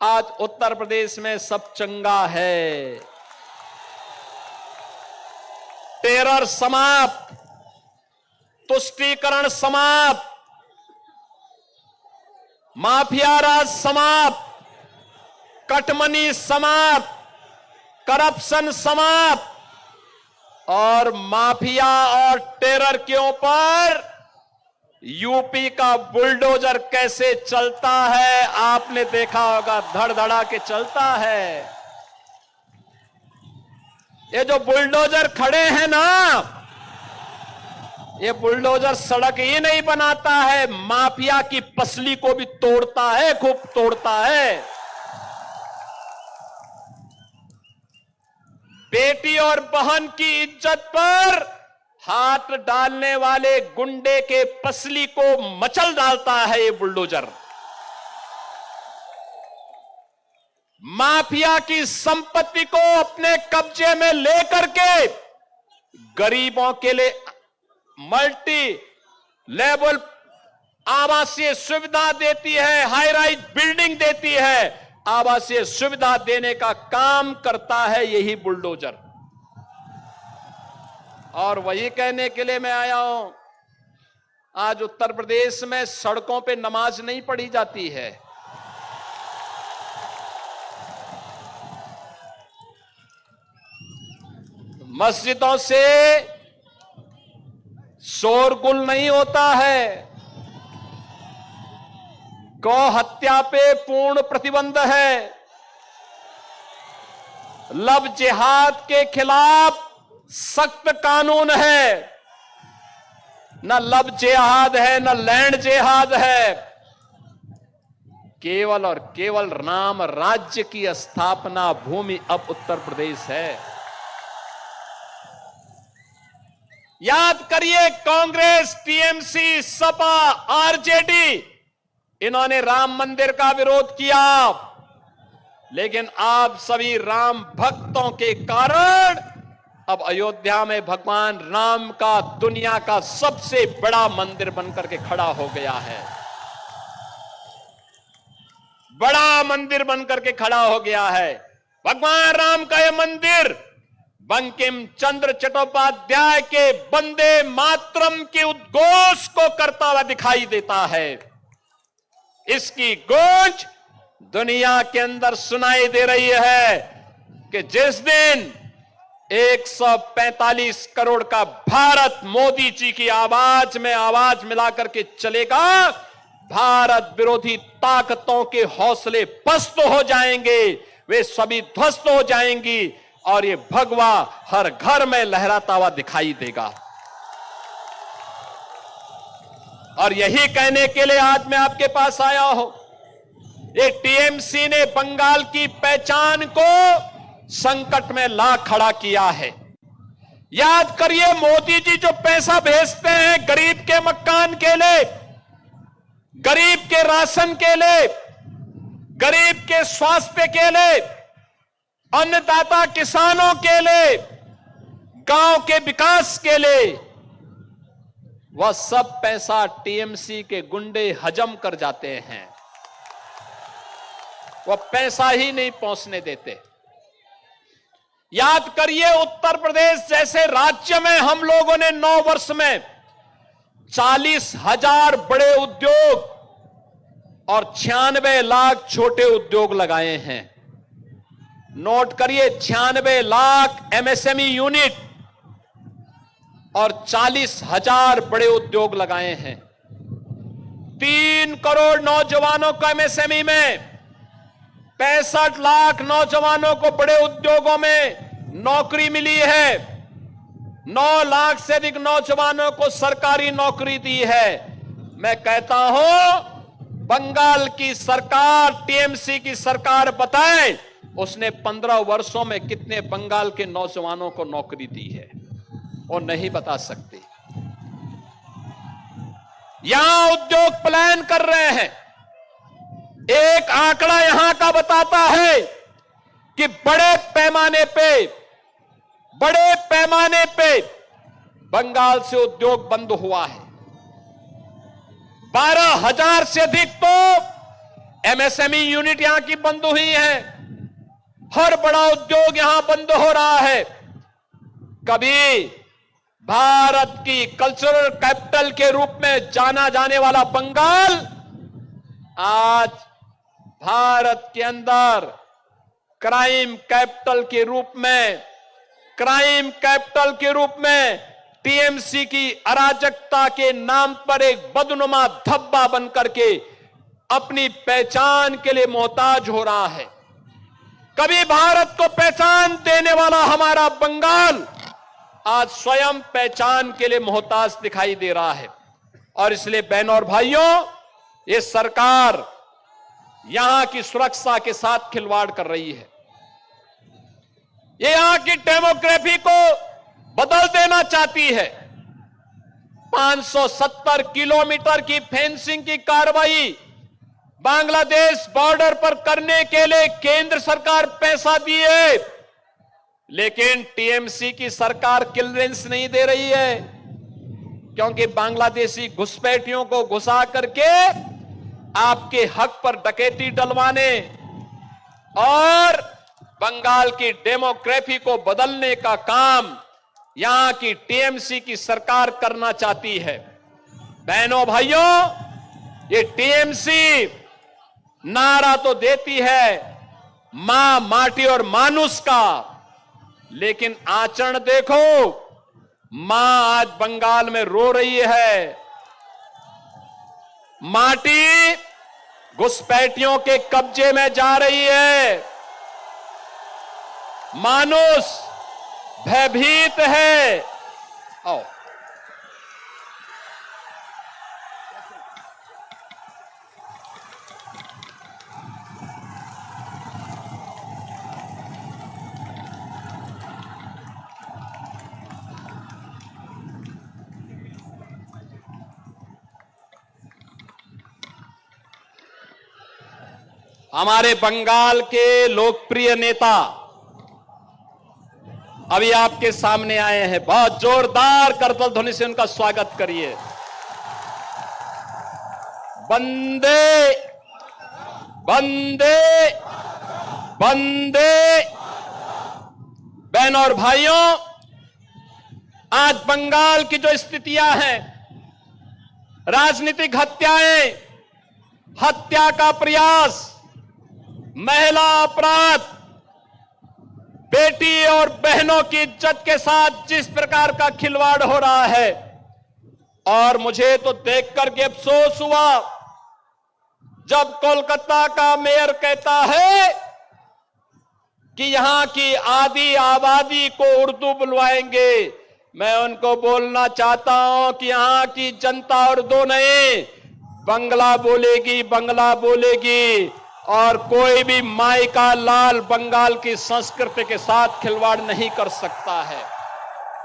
आज उत्तर प्रदेश में सब चंगा है। टेरर समाप्त, तुष्टीकरण समाप्त, माफिया राज समाप्त, कटमनी समाप्त, करप्शन समाप्त और माफिया और टेरर के ऊपर यूपी का बुलडोजर कैसे चलता है आपने देखा होगा। धड़धड़ा के चलता है। ये जो बुलडोजर खड़े हैं ना, ये बुलडोजर सड़क ही नहीं बनाता है, माफिया की पसली को भी तोड़ता है, खूब तोड़ता है। बेटी और बहन की इज्जत पर हाथ डालने वाले गुंडे के पसली को मचल डालता है ये बुलडोजर। माफिया की संपत्ति को अपने कब्जे में लेकर के गरीबों के लिए मल्टी लेवल आवासीय सुविधा देती है, हाई राइज बिल्डिंग देती है, आवासीय सुविधा देने का काम करता है यही बुलडोजर। और वही कहने के लिए मैं आया हूं, आज उत्तर प्रदेश में सड़कों पे नमाज नहीं पढ़ी जाती है। मस्जिदों से शोरगुल नहीं होता है। गौ हत्या पे पूर्ण प्रतिबंध है। लव जिहाद के खिलाफ सख्त कानून है। न लव जिहाद है, न लैंड जिहाद है। केवल और केवल राम राज्य की स्थापना भूमि अब उत्तर प्रदेश है। याद करिए, कांग्रेस, टीएमसी, सपा, आरजेडी, इन्होंने राम मंदिर का विरोध किया, लेकिन आप सभी राम भक्तों के कारण अब अयोध्या में भगवान राम का दुनिया का सबसे बड़ा मंदिर बनकर के खड़ा हो गया है। बड़ा मंदिर बनकर के खड़ा हो गया है। भगवान राम का यह मंदिर बंकिम चंद्र चट्टोपाध्याय के वंदे मातरम के उद्घोष को करता हुआ दिखाई देता है। इसकी गूंज दुनिया के अंदर सुनाई दे रही है कि जिस दिन 145 करोड़ का भारत मोदी जी की आवाज में आवाज मिलाकर के चलेगा, भारत विरोधी ताकतों के हौसले पस्त हो जाएंगे, वे सभी ध्वस्त हो जाएंगी और ये भगवा हर घर में लहराता हुआ दिखाई देगा। और यही कहने के लिए आज मैं आपके पास आया हूं। ये टीएमसी ने बंगाल की पहचान को संकट में ला खड़ा किया है। याद करिए, मोदी जी जो पैसा भेजते हैं गरीब के मकान के लिए, गरीब के राशन के लिए, गरीब के स्वास्थ्य के लिए, अन्नदाता किसानों के लिए, गांव के विकास के लिए, वह सब पैसा टीएमसी के गुंडे हजम कर जाते हैं। वह पैसा ही नहीं पहुंचने देते। याद करिए, उत्तर प्रदेश जैसे राज्य में हम लोगों ने 9 वर्ष में 40,000 बड़े उद्योग और 96 लाख छोटे उद्योग लगाए हैं। नोट करिए, 96 लाख एमएसएमई यूनिट और 40,000 बड़े उद्योग लगाए हैं। 3 करोड़ नौजवानों को एमएसएमई में, 65 लाख नौजवानों को बड़े उद्योगों में नौकरी मिली है। 9 लाख से अधिक नौजवानों को सरकारी नौकरी दी है। मैं कहता हूं, बंगाल की सरकार, टीएमसी की सरकार बताए उसने 15 वर्षों में कितने बंगाल के नौजवानों को नौकरी दी है, वो नहीं बता सकते। यहां उद्योग प्लान कर रहे हैं। एक आंकड़ा यहां का बताता है कि बड़े पैमाने पे बंगाल से उद्योग बंद हुआ है। 12,000 से अधिक तो एमएसएमई यूनिट यहां की बंद हुई है, हर बड़ा उद्योग यहां बंद हो रहा है। कभी भारत की कल्चरल कैपिटल के रूप में जाना जाने वाला बंगाल आज भारत के अंदर क्राइम कैपिटल के रूप में टीएमसी की अराजकता के नाम पर एक बदनुमा धब्बा बनकर के अपनी पहचान के लिए मोहताज हो रहा है। कभी भारत को पहचान देने वाला हमारा बंगाल आज स्वयं पहचान के लिए मोहताज दिखाई दे रहा है। और इसलिए बहनों और भाइयों, ये सरकार यहां की सुरक्षा के साथ खिलवाड़ कर रही है। ये यहां की डेमोग्राफी को बदल देना चाहती है। 570 किलोमीटर की फेंसिंग की कार्रवाई बांग्लादेश बॉर्डर पर करने के लिए केंद्र सरकार पैसा दिए, लेकिन टीएमसी की सरकार क्लियरेंस नहीं दे रही है, क्योंकि बांग्लादेशी घुसपैठियों को घुसा करके आपके हक पर डकैती डलवाने और बंगाल की डेमोग्राफी को बदलने का काम यहां की टीएमसी की सरकार करना चाहती है। बहनों भाइयों, ये टीएमसी नारा तो देती है मां, माटी और मानुष का, लेकिन आचरण देखो, मां आज बंगाल में रो रही है। माटी घुसपैठियों के कब्जे में जा रही है, मानुष भयभीत है। आओ हमारे बंगाल के लोकप्रिय नेता अभी आपके सामने आए हैं। बहुत जोरदार करतल ध्वनि से उनका स्वागत करिए। वंदे वंदे वंदे। बहनों और भाइयों, आज बंगाल की जो स्थितियां हैं, राजनीतिक हत्याएं, हत्या का प्रयास, महिला अपराध, बेटी और बहनों की इज्जत के साथ जिस प्रकार का खिलवाड़ हो रहा है, और मुझे तो देख करके अफसोस हुआ जब कोलकाता का मेयर कहता है कि यहां की आधी आबादी को उर्दू बुलवाएंगे। मैं उनको बोलना चाहता हूं कि यहां की जनता उर्दू नहीं, बंगला बोलेगी, बंगला बोलेगी, और कोई भी माई का लाल बंगाल की संस्कृति के साथ खिलवाड़ नहीं कर सकता है।